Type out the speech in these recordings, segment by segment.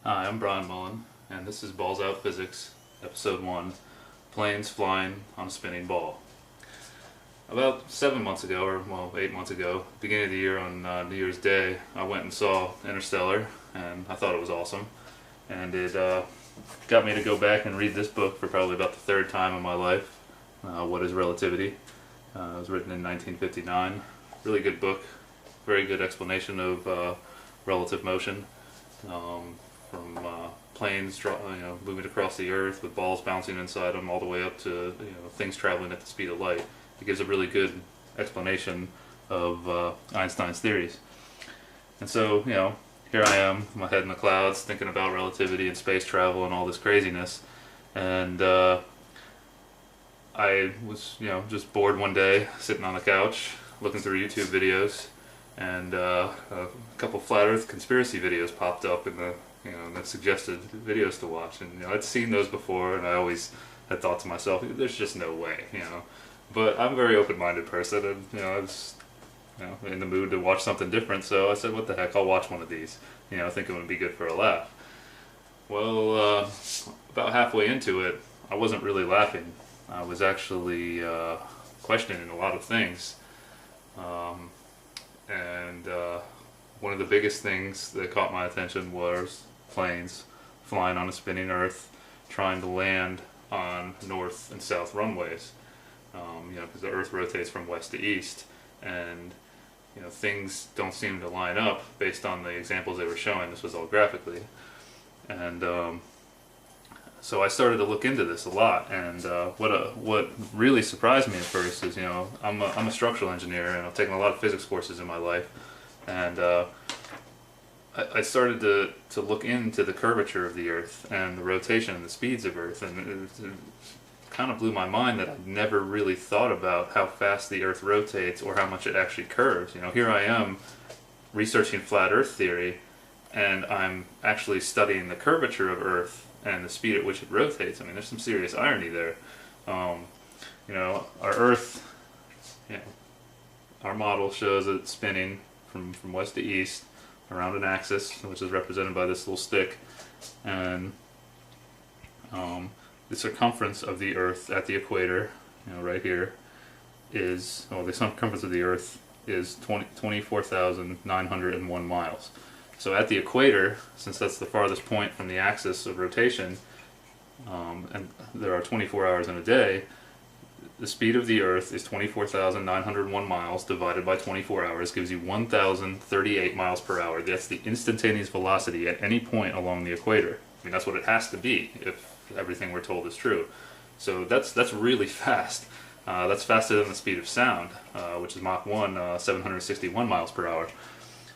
Hi, I'm Brian Mullin, and this is Balls Out Physics, Episode 1, Planes Flying on a Spinning Ball. About 7 months ago, or well, 8 months ago, beginning of the year on New Year's Day, I went and saw Interstellar, and I thought it was awesome. And it got me to go back and read this book for probably about the third time in my life, What is Relativity? It was written in 1959. Really good book, very good explanation of relative motion. From planes moving across the earth with balls bouncing inside them all the way up to things traveling at the speed of light. It gives a really good explanation of Einstein's theories. And so, here I am, my head in the clouds, thinking about relativity and space travel and all this craziness. And I was, just bored one day, sitting on the couch, looking through YouTube videos, and a couple flat Earth conspiracy videos popped up in the that suggested videos to watch, and I'd seen those before, and I always had thought to myself, there's just no way, But I'm a very open-minded person, and I was in the mood to watch something different, so I said, what the heck, I'll watch one of these, thinking it would be good for a laugh. Well, about halfway into it, I wasn't really laughing. I was actually questioning a lot of things. One of the biggest things that caught my attention was planes flying on a spinning Earth, trying to land on north and south runways. Because the Earth rotates from west to east, and things don't seem to line up based on the examples they were showing. This was all graphically, and so I started to look into this a lot. And what really surprised me at first is I'm a structural engineer, and I've taken a lot of physics courses in my life. And I started to look into the curvature of the Earth and the rotation and the speeds of Earth, and it kind of blew my mind that I'd never really thought about how fast the Earth rotates or how much it actually curves. Here I am researching flat Earth theory, and I'm actually studying the curvature of Earth and the speed at which it rotates. I mean, there's some serious irony there. Our Earth, our model shows it spinning from west to east around an axis, which is represented by this little stick, and the circumference of the Earth at the equator, right here, is, the circumference of the Earth is 24,901 miles. So at the equator, since that's the farthest point from the axis of rotation, and there are 24 hours in a day, the speed of the Earth is 24,901 miles divided by 24 hours gives you 1,038 miles per hour. That's the instantaneous velocity at any point along the equator. I mean, that's what it has to be if everything we're told is true. So that's really fast. That's faster than the speed of sound, which is Mach 1, 761 miles per hour.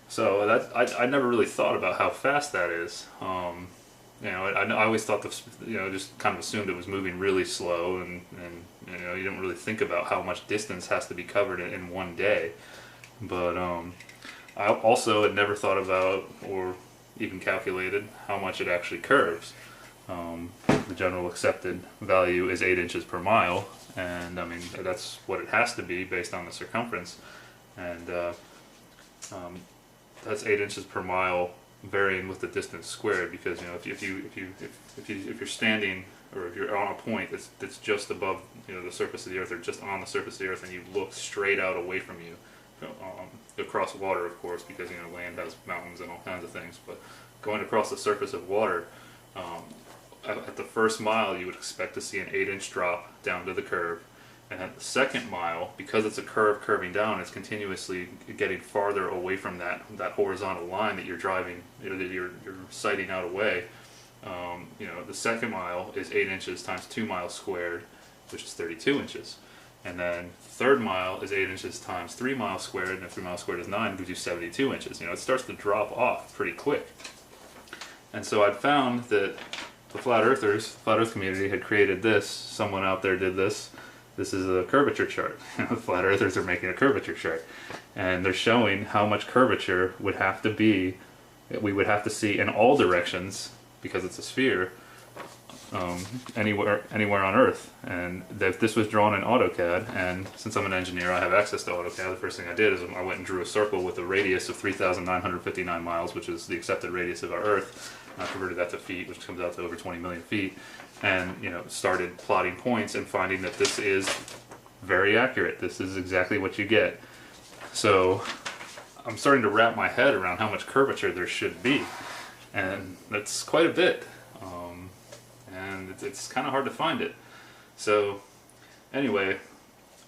So I never really thought about how fast that is. I always thought just kind of assumed it was moving really slow, and you don't really think about how much distance has to be covered in one day. But I also had never thought about or even calculated how much it actually curves. The general accepted value is 8 inches per mile, and I mean that's what it has to be based on the circumference, and that's 8 inches per mile, varying with the distance squared, because if you're standing, or if you're on a point that's just above the surface of the Earth, or just on the surface of the Earth, and you look straight out away from you, across water, of course, because land has mountains and all kinds of things, but going across the surface of water, at the first mile you would expect to see an 8-inch drop down to the curve. And at the second mile, because it's a curve curving down, it's continuously getting farther away from that horizontal line that you're driving, that you're sighting out away. The second mile is 8 inches times 2 miles squared, which is 32 inches. And then the third mile is 8 inches times 3 miles squared, and if 3 miles squared is 9, it gives you 72 inches. It starts to drop off pretty quick. And so I'd found that the flat Earth community had created this. Someone out there did this. This is a curvature chart. The flat Earthers are making a curvature chart, and they're showing how much curvature would have to be, we would have to see in all directions, because it's a sphere, anywhere on Earth. And this was drawn in AutoCAD, and since I'm an engineer, I have access to AutoCAD. The first thing I did is I went and drew a circle with a radius of 3,959 miles, which is the accepted radius of our Earth. I converted that to feet, which comes out to over 20 million feet, and started plotting points and finding that this is very accurate. This is exactly what you get. So I'm starting to wrap my head around how much curvature there should be, and that's quite a bit. And it's kind of hard to find it. So anyway,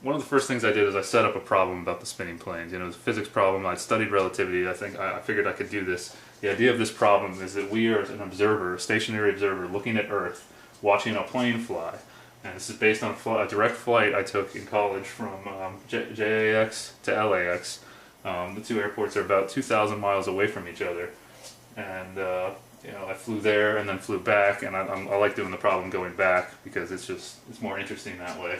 one of the first things I did is I set up a problem about the spinning planes. It was a physics problem. I studied relativity. I figured I could do this. The idea of this problem is that we are an observer, a stationary observer, looking at Earth, watching a plane fly. And this is based on a direct flight I took in college from JAX to LAX. The two airports are about 2,000 miles away from each other. And I flew there and then flew back, and I like doing the problem going back because it's more interesting that way.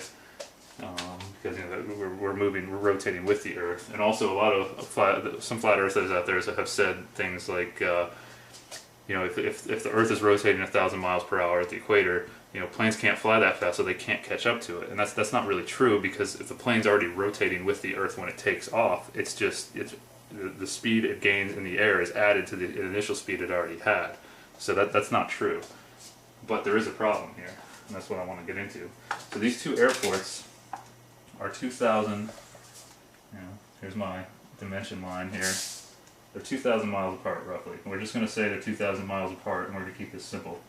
Because we're rotating with the Earth, and also a lot of some flat earthers out there have said things like, if the Earth is rotating 1,000 miles per hour at the equator, planes can't fly that fast, so they can't catch up to it. And that's not really true, because if the plane's already rotating with the Earth when it takes off, the speed it gains in the air is added to the initial speed it already had. So that's not true. But there is a problem here, and that's what I want to get into. So these two airports are 2,000, here's my dimension line here. They're 2,000 miles apart, roughly. And we're just going to say they're 2,000 miles apart in order to keep this simple.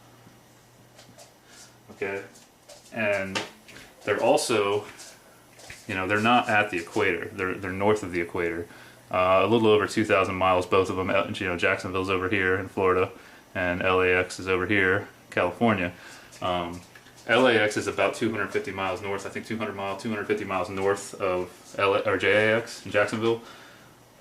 Okay? And they're also, they're not at the equator. They're north of the equator. A little over 2,000 miles, both of them. Jacksonville's over here in Florida, and LAX is over here, California. LAX is about 250 miles north. I think 250 miles north of JAX in Jacksonville.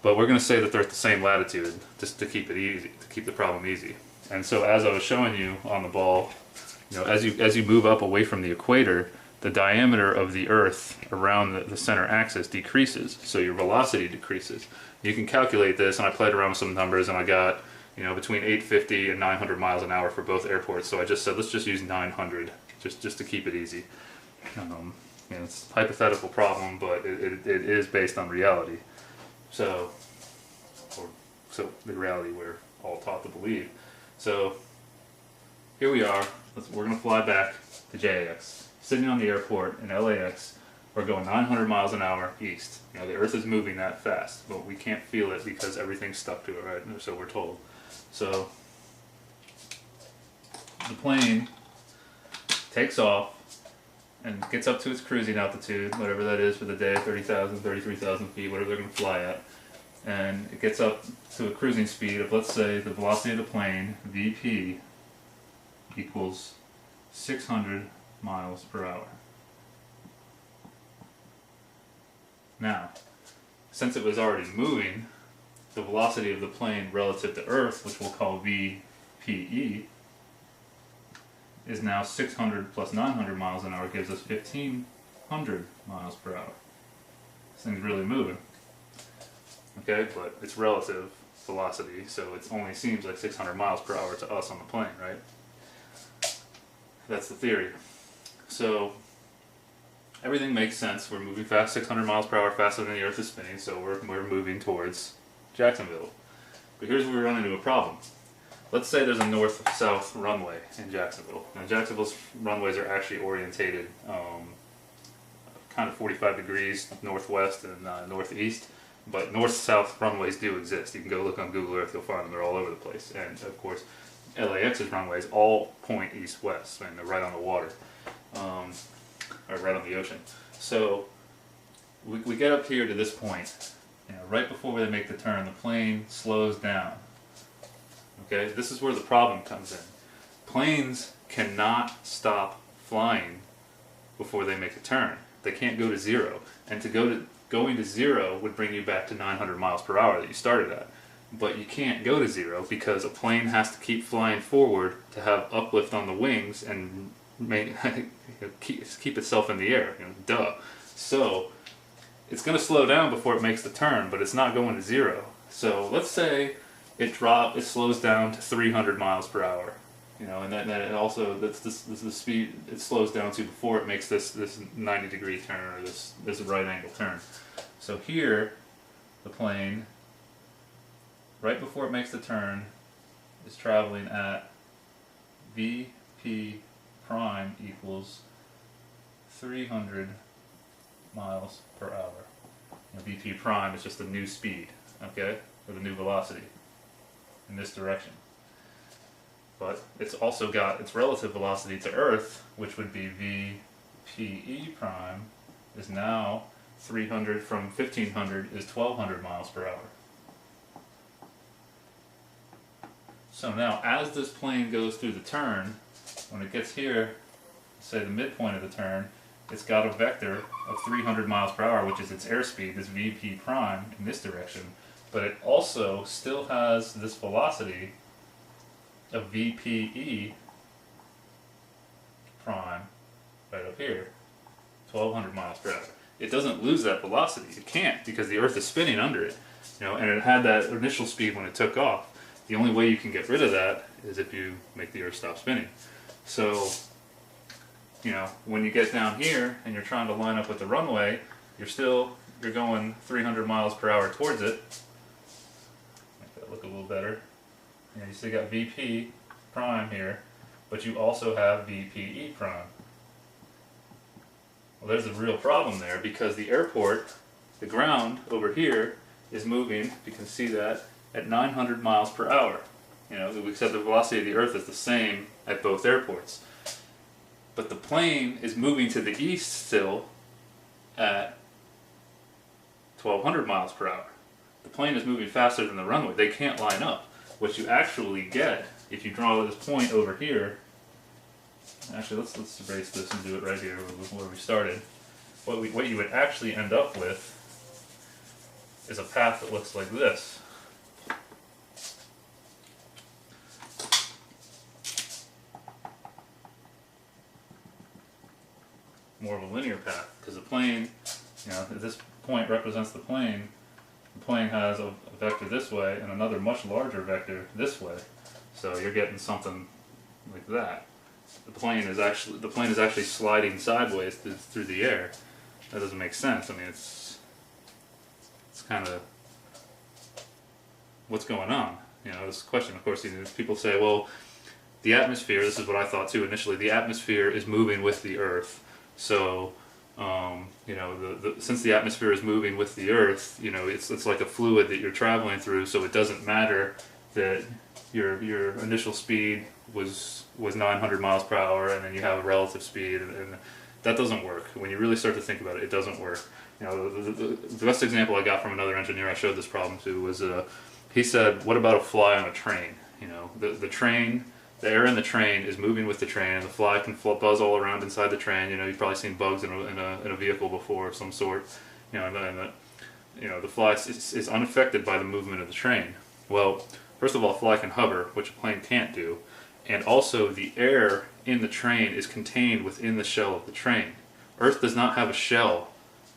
But we're going to say that they're at the same latitude, just to keep it easy, to keep the problem easy. And so, as I was showing you on the ball, as you move up away from the equator, the diameter of the Earth around the center axis decreases, so your velocity decreases. You can calculate this, and I played around with some numbers, and I got between 850 and 900 miles an hour for both airports. So I just said let's just use 900, just to keep it easy. It's a hypothetical problem, but it is based on reality. So the reality we're all taught to believe. So here we are. We're going to fly back to JAX. Sitting on the airport in LAX, we're going 900 miles an hour east. The Earth is moving that fast, but we can't feel it because everything's stuck to it, right? So we're told. So the plane takes off and gets up to its cruising altitude, whatever that is for the day, 30,000, 33,000 feet, whatever they're going to fly at. And it gets up to a cruising speed of, let's say, the velocity of the plane, VP, equals 600 miles per hour. Now, since it was already moving, the velocity of the plane relative to Earth, which we'll call VPE, is now 600 plus 900 miles an hour gives us 1,500 miles per hour. This thing's really moving. Okay, but it's relative velocity, so it only seems like 600 miles per hour to us on the plane, right? That's the theory. So everything makes sense. We're moving fast, 600 miles per hour faster than the Earth is spinning, so we're moving towards Jacksonville. But here's where we run into a problem. Let's say there's a north-south runway in Jacksonville. Now Jacksonville's runways are actually orientated kind of 45 degrees northwest and northeast, but north-south runways do exist. You can go look on Google Earth, you'll find them. They're all over the place. And of course, LAX's runways all point east-west, and they're right on the water, or right on the ocean. So we get up here to this point, right before they make the turn, the plane slows down. Okay, this is where the problem comes in. Planes cannot stop flying before they make a turn. They can't go to zero, and going to zero would bring you back to 900 miles per hour that you started at. But you can't go to zero because a plane has to keep flying forward to have uplift on the wings and keep itself in the air. Duh. So it's going to slow down before it makes the turn, but it's not going to zero. So let's say it slows down to 300 miles per hour. You know, and then it also, this is the speed it slows down to before it makes this 90-degree turn, or this right angle turn. So here, the plane, right before it makes the turn, is traveling at VP prime equals 300 miles per hour. And VP prime is just the new speed, okay, or the new velocity in this direction. But it's also got its relative velocity to Earth, which would be VPE prime, is now 300 from 1500 is 1200 miles per hour. So now, as this plane goes through the turn, when it gets here, say the midpoint of the turn, it's got a vector of 300 miles per hour, which is its airspeed, this VP prime in this direction, but it also still has this velocity of VPE prime right up here, 1200 miles per hour. It doesn't lose that velocity. It can't, because the Earth is spinning under it, you know, and it had that initial speed when it took off. The only way you can get rid of that is if you make the Earth stop spinning. So, you know, when you get down here and you're trying to line up with the runway, you're going 300 miles per hour towards it. Make that look a little better. You know, you still got VP prime here, but you also have VPE prime. Well, there's a real problem there, because the airport, the ground over here, is moving, you can see that, at 900 miles per hour. You know, except the velocity of the Earth is the same at both airports. But the plane is moving to the east still at 1200 miles per hour. The plane is moving faster than the runway. They can't line up. What you actually get, if you draw this point over here, actually let's erase this and do it right here where we started. What you would actually end up with is a path that looks like this. More of a linear path, because the plane, you know, this point represents the plane. The plane has a vector this way and another much larger vector this way. So you're getting something like that. The plane is actually sliding sideways through the air. That doesn't make sense. I mean, it's kind of what's going on. You know, this question, of course, people say, well, the atmosphere, this is what I thought too initially, the atmosphere is moving with the Earth. So, you know, since the atmosphere is moving with the Earth, you know, it's like a fluid that you're traveling through, so it doesn't matter that your initial speed was 900 miles per hour, and then you have a relative speed, and that doesn't work. When you really start to think about it, it doesn't work. You know, the best example I got from another engineer I showed this problem to was, he said, what about a fly on a train? You know, the train, the air in the train is moving with the train, and the fly can buzz all around inside the train. You know, you've probably seen bugs in a vehicle before of some sort. You know, the fly is unaffected by the movement of the train. Well, first of all, a fly can hover, which a plane can't do, and also the air in the train is contained within the shell of the train. Earth does not have a shell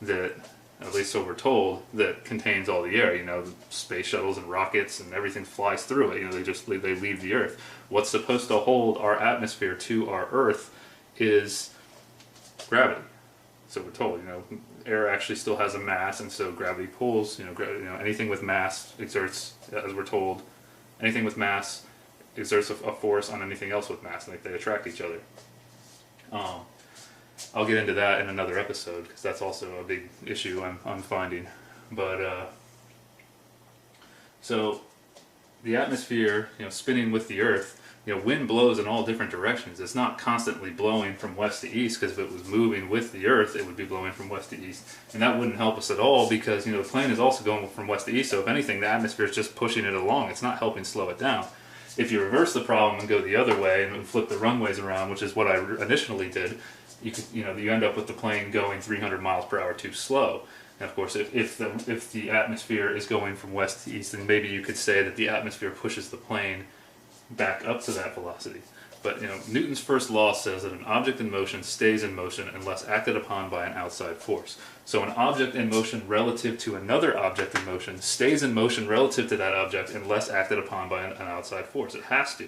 that, at least so we're told, that contains all the air. You know, the space shuttles and rockets and everything flies through it. You know, they leave the Earth. What's supposed to hold our atmosphere to our Earth is gravity. So we're told, you know, air actually still has a mass, and so gravity pulls. You know, anything with mass exerts, as we're told, anything with mass exerts a force on anything else with mass, and they attract each other. I'll get into that in another episode, because that's also a big issue I'm finding. But so the atmosphere, you know, spinning with the Earth, you know, wind blows in all different directions. It's not constantly blowing from west to east, because if it was moving with the Earth, it would be blowing from west to east, and that wouldn't help us at all, because, you know, the plane is also going from west to east. So if anything, the atmosphere is just pushing it along. It's not helping slow it down. If you reverse the problem and go the other way and flip the runways around, which is what I initially did, you end up with the plane going 300 miles per hour too slow. And of course, if the atmosphere is going from west to east, then maybe you could say that the atmosphere pushes the plane back up to that velocity. But, you know, Newton's first law says that an object in motion stays in motion unless acted upon by an outside force. So an object in motion relative to another object in motion stays in motion relative to that object unless acted upon by an outside force. It has to.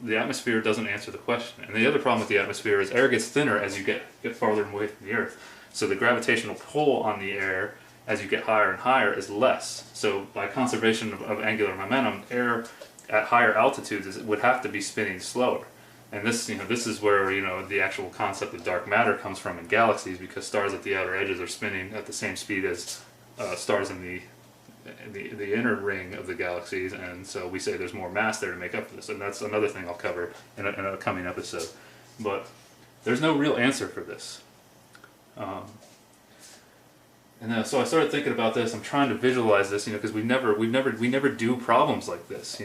the atmosphere doesn't answer the question. And the other problem with the atmosphere is air gets thinner as you get farther away from the Earth. So the gravitational pull on the air as you get higher and higher is less. So by conservation of angular momentum, air at higher altitudes would have to be spinning slower. And this, this is where, the actual concept of dark matter comes from in galaxies, because stars at the outer edges are spinning at the same speed as stars in the inner ring of the galaxies, and so we say there's more mass there to make up for this, and that's another thing I'll cover in a coming episode. But there's no real answer for this. So I started thinking about this. I'm trying to visualize this, because we never do problems like this,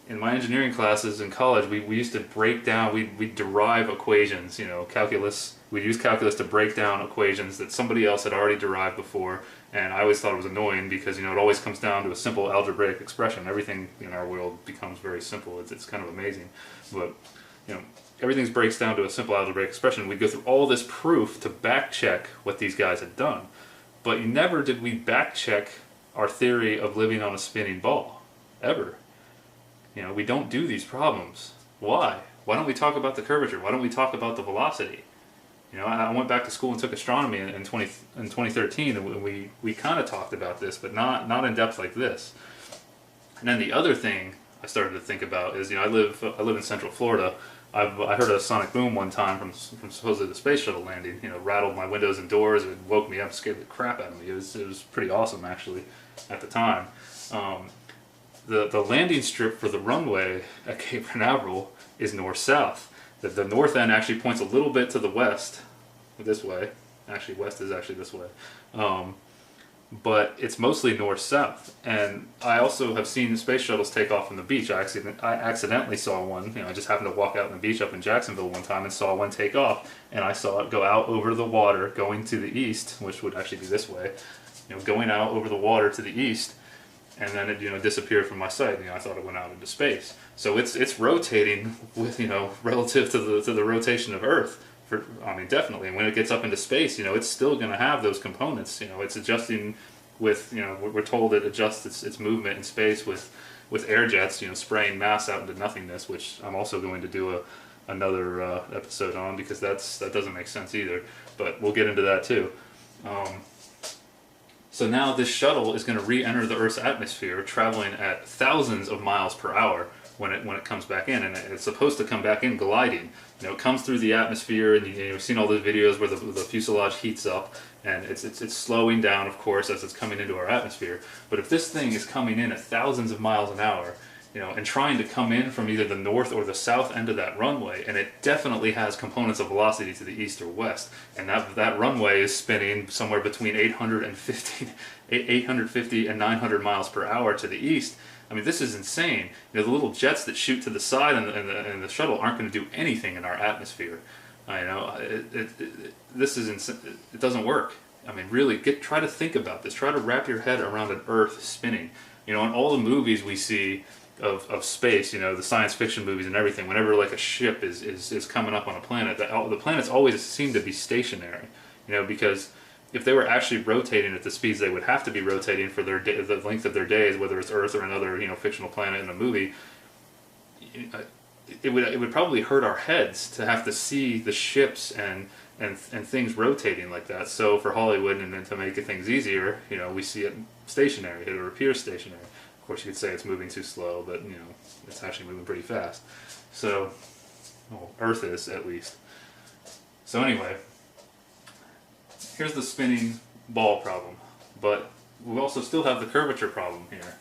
in my engineering classes in college, we used to break down, we derive equations, calculus. We'd use calculus to break down equations that somebody else had already derived before, and I always thought it was annoying because, it always comes down to a simple algebraic expression. Everything in our world becomes very simple. It's kind of amazing. But, everything breaks down to a simple algebraic expression. We'd go through all this proof to back check what these guys had done. But never did we back check our theory of living on a spinning ball, ever. We don't do these problems. Why? Why don't we talk about the curvature? Why don't we talk about the velocity? I went back to school and took astronomy in 2013, and we kind of talked about this, but not in depth like this. And then the other thing I started to think about is, I live in Central Florida. I heard a sonic boom one time from supposedly the space shuttle landing. Rattled my windows and doors. It woke me up, scared the crap out of me. It was pretty awesome actually at the time. The landing strip for the runway at Cape Canaveral is north-south. The north end actually points a little bit to the west, this way. Actually, west is actually this way. But it's mostly north-south. And I also have seen space shuttles take off from the beach. I accidentally saw one. I just happened to walk out on the beach up in Jacksonville one time and saw one take off. And I saw it go out over the water, going to the east, which would actually be this way. Going out over the water to the east. And then it disappeared from my sight. I thought it went out into space. So it's rotating with relative to the rotation of Earth. Definitely. And when it gets up into space, it's still going to have those components. It's adjusting with we're told it adjusts its movement in space with air jets. Spraying mass out into nothingness, which I'm also going to do another episode on, because that doesn't make sense either. But we'll get into that too. So now this shuttle is going to re-enter the Earth's atmosphere, traveling at thousands of miles per hour when it comes back in, and it's supposed to come back in gliding. It comes through the atmosphere, and you've seen all those videos where the fuselage heats up, and it's slowing down, of course, as it's coming into our atmosphere. But if this thing is coming in at thousands of miles an hour, and trying to come in from either the north or the south end of that runway, and it definitely has components of velocity to the east or west, and that runway is spinning somewhere between 850 and 900 miles per hour to the east. This is insane. The little jets that shoot to the side and the shuttle aren't going to do anything in our atmosphere. This is it doesn't work. Really, try to think about this. Try to wrap your head around an Earth spinning. In all the movies we see of space, the science fiction movies and everything, whenever like a ship is coming up on a planet, the planets always seem to be stationary, because if they were actually rotating at the speeds they would have to be rotating for the length of their days, whether it's Earth or another fictional planet in a movie, it would probably hurt our heads to have to see the ships and things rotating like that. So for Hollywood, and then to make things easier, we see it stationary. It appears stationary. Of course, you could say it's moving too slow, but it's actually moving pretty fast. So, well, Earth is at least. So anyway, here's the spinning ball problem, but we also still have the curvature problem here.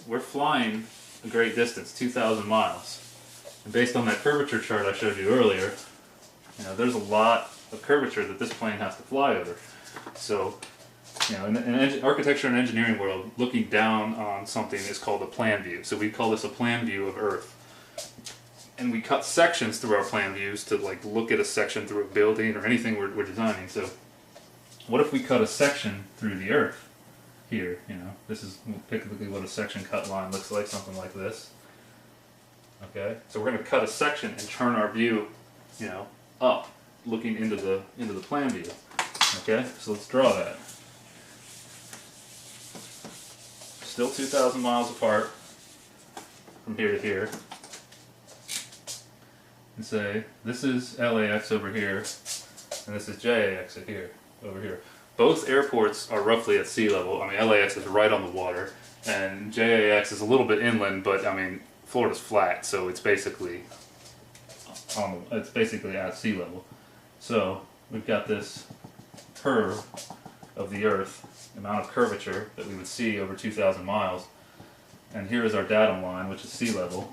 We're flying a great distance, 2,000 miles. And based on that curvature chart I showed you earlier, there's a lot of curvature that this plane has to fly over. So, in architecture and engineering world, looking down on something is called a plan view. So we call this a plan view of Earth. And we cut sections through our plan views to look at a section through a building or anything we're designing. So what if we cut a section through the Earth here? This is typically what a section cut line looks like, something like this. Okay, so we're going to cut a section and turn our view, up, looking into the plan view. Okay, so let's draw that. Still 2,000 miles apart. from here to here and say this is LAX over here and this is JAX over here. Both airports are roughly at sea level. I mean, LAX is right on the water and JAX is a little bit inland, but I mean, Florida's flat, so it's basically at sea level. So we've got this curve of the Earth, the amount of curvature that we would see over 2,000 miles. And here is our datum line, which is sea level.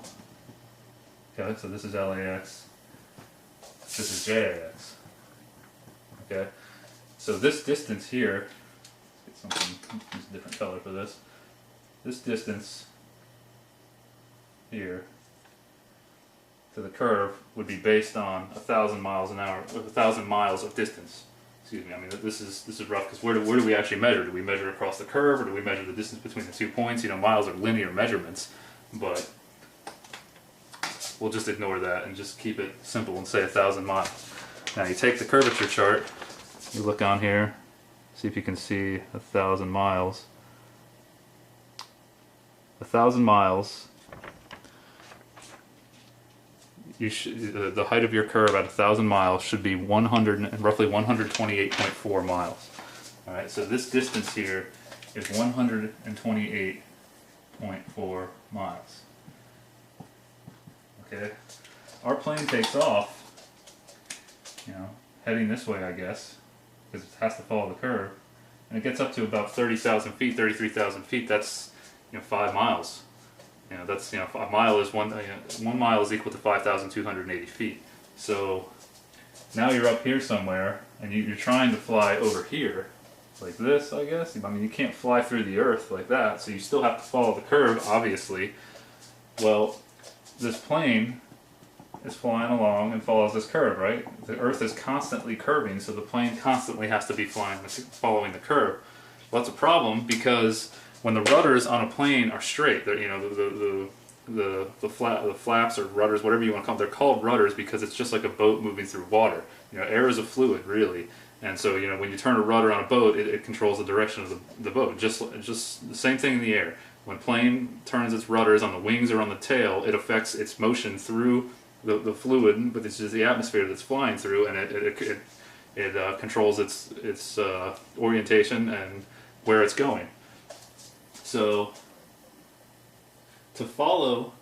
Okay, so this is LAX, this is JAX. Okay, so this distance here, get something, use a different color for this. This distance here to the curve would be based on 1,000 miles an hour, 1,000 miles of distance. Excuse me. I mean, this is rough because where do we actually measure? Do we measure across the curve, or do we measure the distance between the 2 points? You know, miles are linear measurements, but we'll just ignore that and just keep it simple and say 1,000 miles. Now you take the curvature chart, you look on here, see if you can see 1,000 miles. 1,000 miles. The height of your curve at 1,000 miles should be roughly 128.4 miles. All right, so this distance here is 128.4 miles. Okay, our plane takes off, you know, heading this way, I guess, because it has to follow the curve, and it gets up to about 30,000 feet, 33,000 feet. That's 5 miles. That's a mile is 1 mile is equal to 5,280 feet. So now you're up here somewhere, and you're trying to fly over here, like this, I guess. I mean, you can't fly through the Earth like that, so you still have to follow the curve, obviously. Well, this plane is flying along and follows this curve, right? The Earth is constantly curving, so the plane constantly has to be following the curve. Well, that's a problem because when the rudders on a plane are straight, they're, the flaps or rudders, whatever you want to call them, they're called rudders because it's just like a boat moving through water. Air is a fluid, really, and so when you turn a rudder on a boat, it controls the direction of the boat. Just the same thing in the air. When plane turns its rudders on the wings or on the tail, it affects its motion through the fluid, but it's just the atmosphere that's flying through, and it controls its orientation and where it's going. So, to follow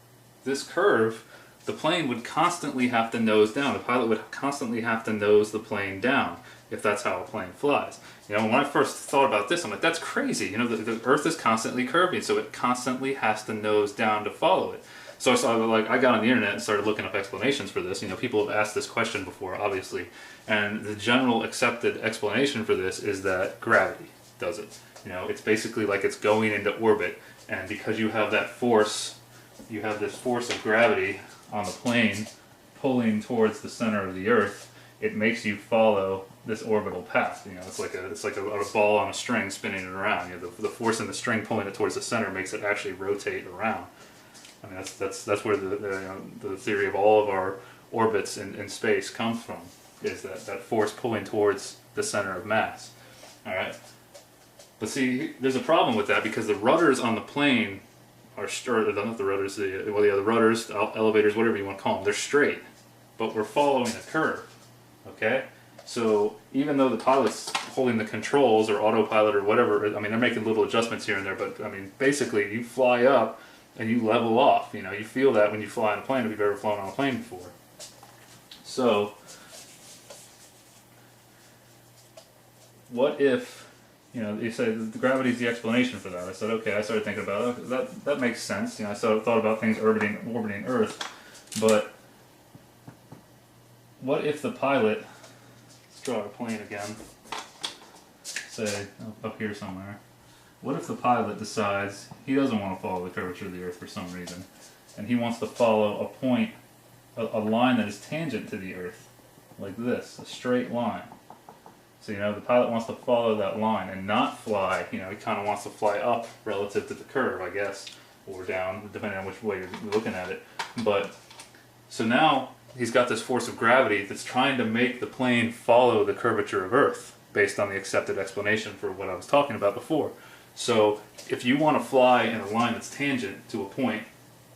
this curve, the plane would constantly have to nose down. The pilot would constantly have to nose the plane down if that's how a plane flies. When I first thought about this, I'm like, that's crazy. The Earth is constantly curving, so it constantly has to nose down to follow it. So I got on the internet and started looking up explanations for this. People have asked this question before, obviously, and the general accepted explanation for this is that gravity does it. It's basically like it's going into orbit, and because you have that force, you have this force of gravity on the plane pulling towards the center of the Earth, it makes you follow this orbital path. It's like a ball on a string spinning it around. The force in the string pulling it towards the center makes it actually rotate around. I mean, that's where the theory of all of our orbits in space comes from, is that force pulling towards the center of mass. All right. But see, there's a problem with that because the rudders on the plane are straight. Not the rudders, the rudders, the elevators, whatever you want to call them. They're straight, but we're following a curve. Okay, so even though the pilot's holding the controls or autopilot or whatever, I mean, they're making little adjustments here and there. But I mean, basically, you fly up and you level off. You feel that when you fly on a plane if you've ever flown on a plane before. So, what if? You say the gravity is the explanation for that. I said, okay. I started thinking about it. That makes sense. I thought about things orbiting Earth, but what if the pilot? Let's draw a plane again. Say up here somewhere. What if the pilot decides he doesn't want to follow the curvature of the Earth for some reason, and he wants to follow a point, a line that is tangent to the Earth, like this, a straight line. So, the pilot wants to follow that line and not fly, he kind of wants to fly up relative to the curve, I guess, or down, depending on which way you're looking at it. But, so now he's got this force of gravity that's trying to make the plane follow the curvature of Earth, based on the accepted explanation for what I was talking about before. So, if you want to fly in a line that's tangent to a point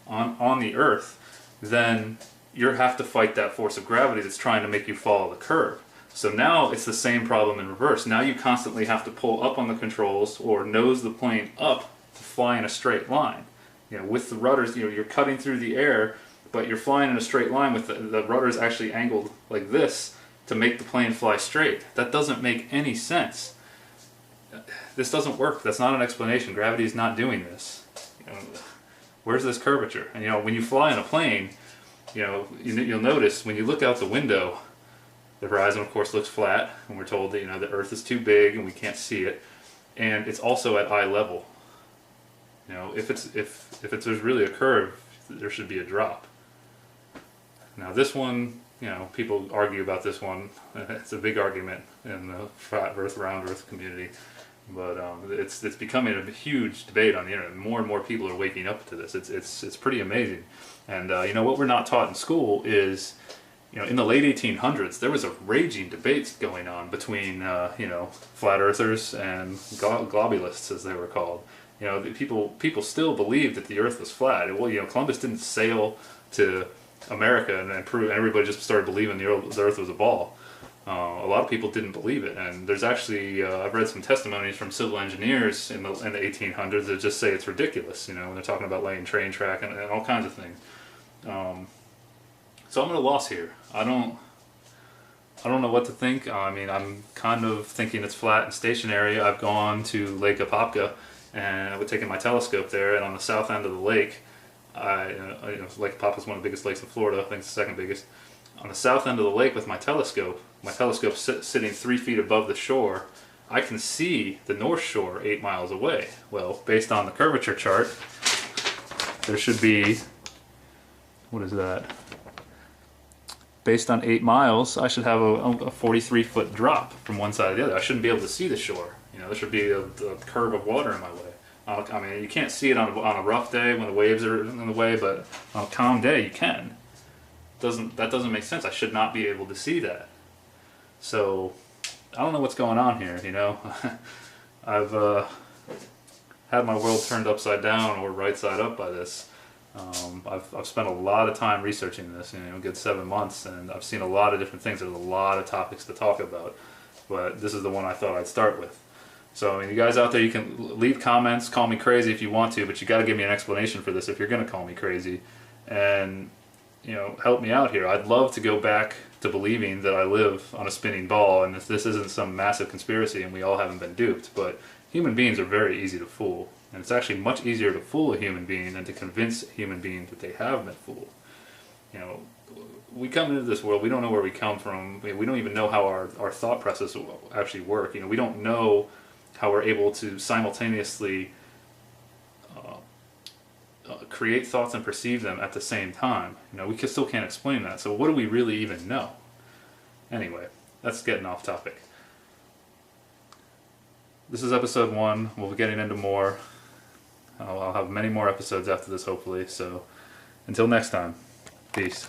on the Earth, then you have to fight that force of gravity that's trying to make you follow the curve. So now it's the same problem in reverse. Now you constantly have to pull up on the controls or nose the plane up to fly in a straight line. You know, with the rudders, you know, you're cutting through the air, but you're flying in a straight line with the rudders actually angled like this to make the plane fly straight. That doesn't make any sense. This doesn't work. That's not an explanation. Gravity is not doing this. You know, where's this curvature? And you know, when you fly in a plane, you know, you'll notice when you look out the window, the horizon, of course, looks flat, and we're told that, you know, the Earth is too big and we can't see it, and it's also at eye level. You know, if there's really a curve, there should be a drop. Now this one, you know, people argue about this one. It's a big argument in the flat Earth, round Earth community, but it's becoming a huge debate on the internet. More and more people are waking up to this. It's pretty amazing, and you know what we're not taught in school is, you know, in the late 1800s, there was a raging debate going on between, you know, flat earthers and globulists, as they were called. You know, people still believed that the Earth was flat. Well, you know, Columbus didn't sail to America and prove. Everybody just started believing the Earth was a ball. A lot of people didn't believe it, and there's actually I've read some testimonies from civil engineers in the 1800s that just say it's ridiculous. You know, when they're talking about laying train track and all kinds of things. So I'm at a loss here. I don't know what to think. I mean, I'm kind of thinking it's flat and stationary. I've gone to Lake Apopka, and I've taken my telescope there, and on the south end of the lake, you know, Lake Apopka is one of the biggest lakes in Florida. I think it's the second biggest. On the south end of the lake with my telescope sitting 3 feet above the shore, I can see the North Shore 8 miles away. Well, based on the curvature chart, there should be, what is that? Based on 8 miles, I should have a 43-foot drop from one side to the other. I shouldn't be able to see the shore. You know, there should be a curve of water in my way. I mean, you can't see it on a rough day when the waves are in the way, but on a calm day, you can. That doesn't make sense. I should not be able to see that. So, I don't know what's going on here, you know. I've had my world turned upside down or right side up by this. I've spent a lot of time researching this, you know, a good 7 months, and I've seen a lot of different things. There's a lot of topics to talk about, but this is the one I thought I'd start with. So, I mean, you guys out there, you can leave comments, call me crazy if you want to, but you got to give me an explanation for this if you're going to call me crazy, and, you know, help me out here. I'd love to go back to believing that I live on a spinning ball, and this isn't some massive conspiracy and we all haven't been duped, but human beings are very easy to fool. And it's actually much easier to fool a human being than to convince a human being that they have been fooled. You know, we come into this world, we don't know where we come from, we don't even know how our thought processes actually work. You know, we don't know how we're able to simultaneously create thoughts and perceive them at the same time. You know, we still can't explain that, so what do we really even know? Anyway, that's getting off topic. This is episode 1, we'll be getting into more. I'll have many more episodes after this, hopefully, so until next time, peace.